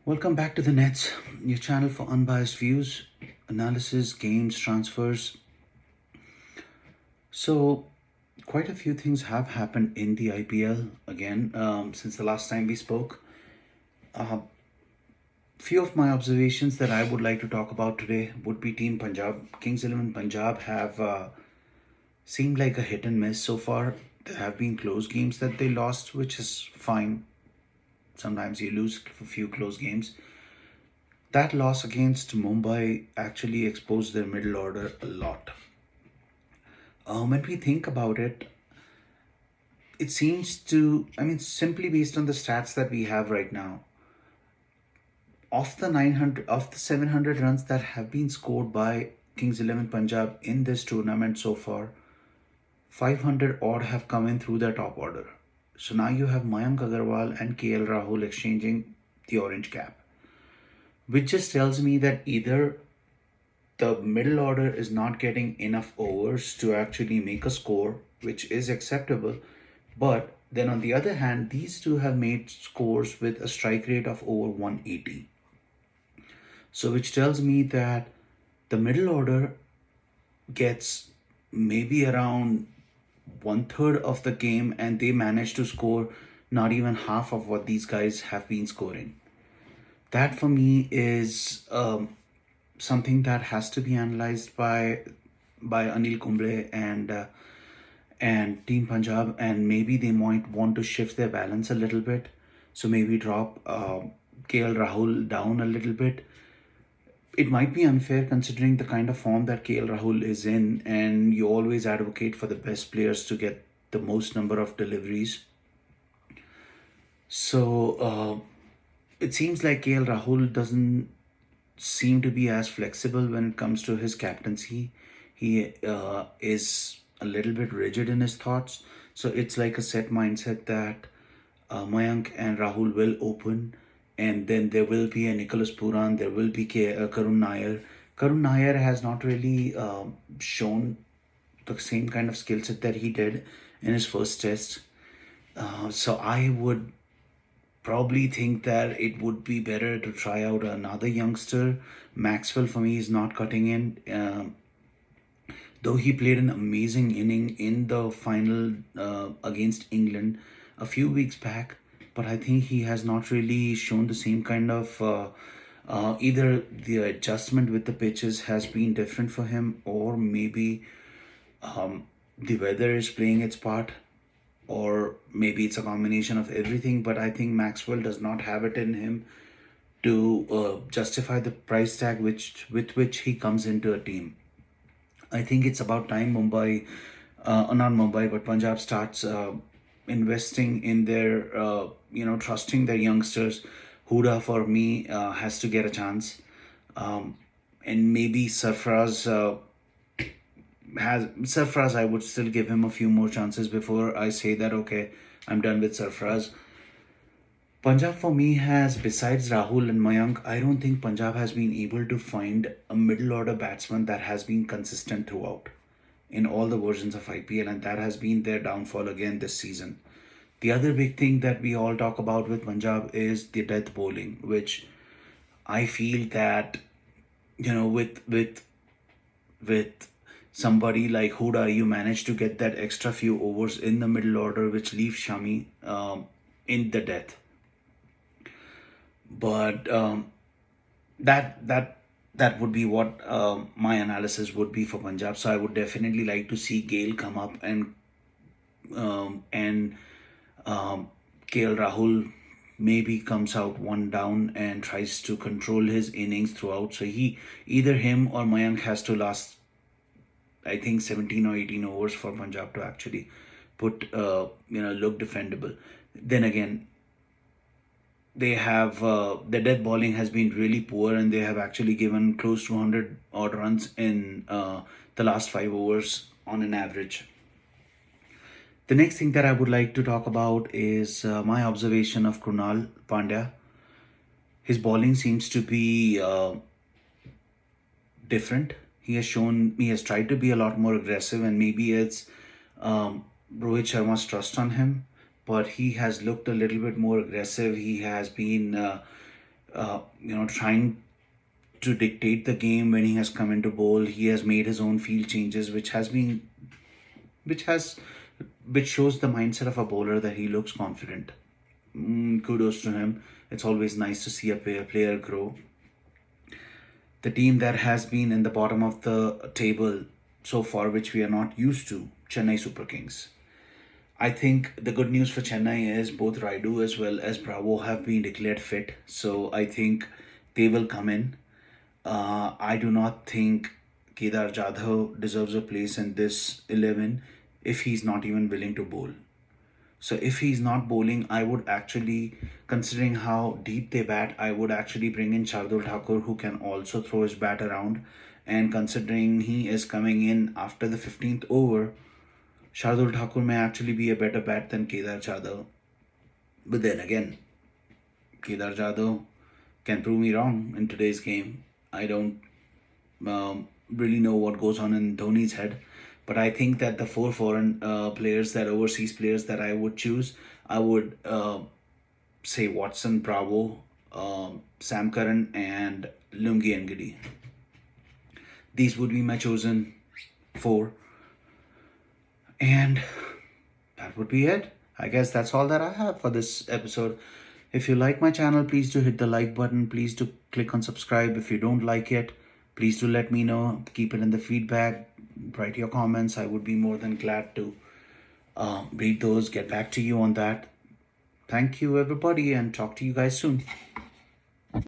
Welcome back to the Nets, your channel for unbiased views, analysis, games, transfers. So, quite a few things have happened in the IPL again since the last time we spoke. Few of my observations that I would like to talk about today would be Team Punjab. Kings 11 Punjab have seemed like a hit and miss so far. There have been close games that they lost, which is fine. Sometimes you lose a few close games. That loss against Mumbai actually exposed their middle order a lot. When we think about it, it seems to, simply based on the stats that we have right now, of the 700 runs that have been scored by Kings 11 Punjab in this tournament so far, 500 odd have come in through their top order. So now you have Mayank Agarwal and KL Rahul exchanging the orange cap, which just tells me that either the middle order is not getting enough overs to actually make a score, which is acceptable. But then on the other hand, these two have made scores with a strike rate of over 180. So, which tells me that the middle order gets maybe around one third of the game and they manage to score not even half of what these guys have been scoring. That for me is something that has to be analyzed by Anil Kumble and Team Punjab, and maybe they might want to shift their balance a little bit. So maybe drop KL Rahul down a little bit. It might be unfair considering the kind of form that KL Rahul is in, and you always advocate for the best players to get the most number of deliveries. So it seems like KL Rahul doesn't seem to be as flexible when it comes to his captaincy. He is a little bit rigid in his thoughts. So it's like a set mindset that Mayank and Rahul will open, and then there will be a Nicholas Puran, there will be Karun Nair. Karun Nair has not really shown the same kind of skill set that he did in his first test. So I would probably think that it would be better to try out another youngster. Maxwell for me is not cutting in. Though he played an amazing inning in the final against England a few weeks back, but I think he has not really shown the same kind of either the adjustment with the pitches has been different for him, or maybe the weather is playing its part, or maybe it's a combination of everything. But I think Maxwell does not have it in him to justify the price tag with which he comes into a team. I think it's about time not Mumbai, but Punjab starts investing in their, trusting their youngsters. Huda for me has to get a chance, and maybe Sarfraz. I would still give him a few more chances before I say that okay, I'm done with Sarfraz. Punjab for me has, besides Rahul and Mayank, I don't think Punjab has been able to find a middle order batsman that has been consistent throughout in all the versions of IPL, and that has been their downfall again this season. The other big thing that we all talk about with Punjab is the death bowling, which I feel that with somebody like Huda, you manage to get that extra few overs in the middle order, which leaves Shami in the death. But that would be what my analysis would be for Punjab. So I would definitely like to see Gale come up and KL Rahul maybe comes out one down and tries to control his innings throughout. So either him or Mayank has to last, I think, 17 or 18 overs for Punjab to actually look defendable. Then again, they have the death bowling has been really poor, and they have actually given close to 100 odd runs in the last 5 overs on an average. The next thing that I would like to talk about is my observation of Krunal Pandya. His bowling seems to be different. He has tried to be a lot more aggressive, and maybe it's Rohit Sharma's trust on him, but he has looked a little bit more aggressive. He has been trying to dictate the game when he has come into bowl. He has made his own field changes, which has, which shows the mindset of a bowler that he looks confident. Kudos to him. It's always nice to see a player grow. The team that has been in the bottom of the table so far, which we are not used to, Chennai Super Kings. I think the good news for Chennai is both Raidu as well as Bravo have been declared fit. So I think they will come in. I do not think Kedar Jadhav deserves a place in this 11 if he's not even willing to bowl. So if he's not bowling, I would actually, considering how deep they bat, I would actually bring in Shardul Thakur, who can also throw his bat around. And considering he is coming in after the 15th over, Shardul Thakur may actually be a better bat than Kedar Jadhav. But then again, Kedar Jadhav can prove me wrong in today's game. I don't really know what goes on in Dhoni's head. But I think that the four foreign players, that overseas players that I would choose, I would say Watson, Bravo, Sam Curran, and Lungi Ngidi. These would be my chosen four. And that would be it. I guess that's all that I have for this episode. If you like my channel, please do hit the like button. Please do click on subscribe. If you don't like it, please do let me know. Keep it in the feedback. Write your comments. I would be more than glad to read those, get back to you on that. Thank you, everybody, and talk to you guys soon.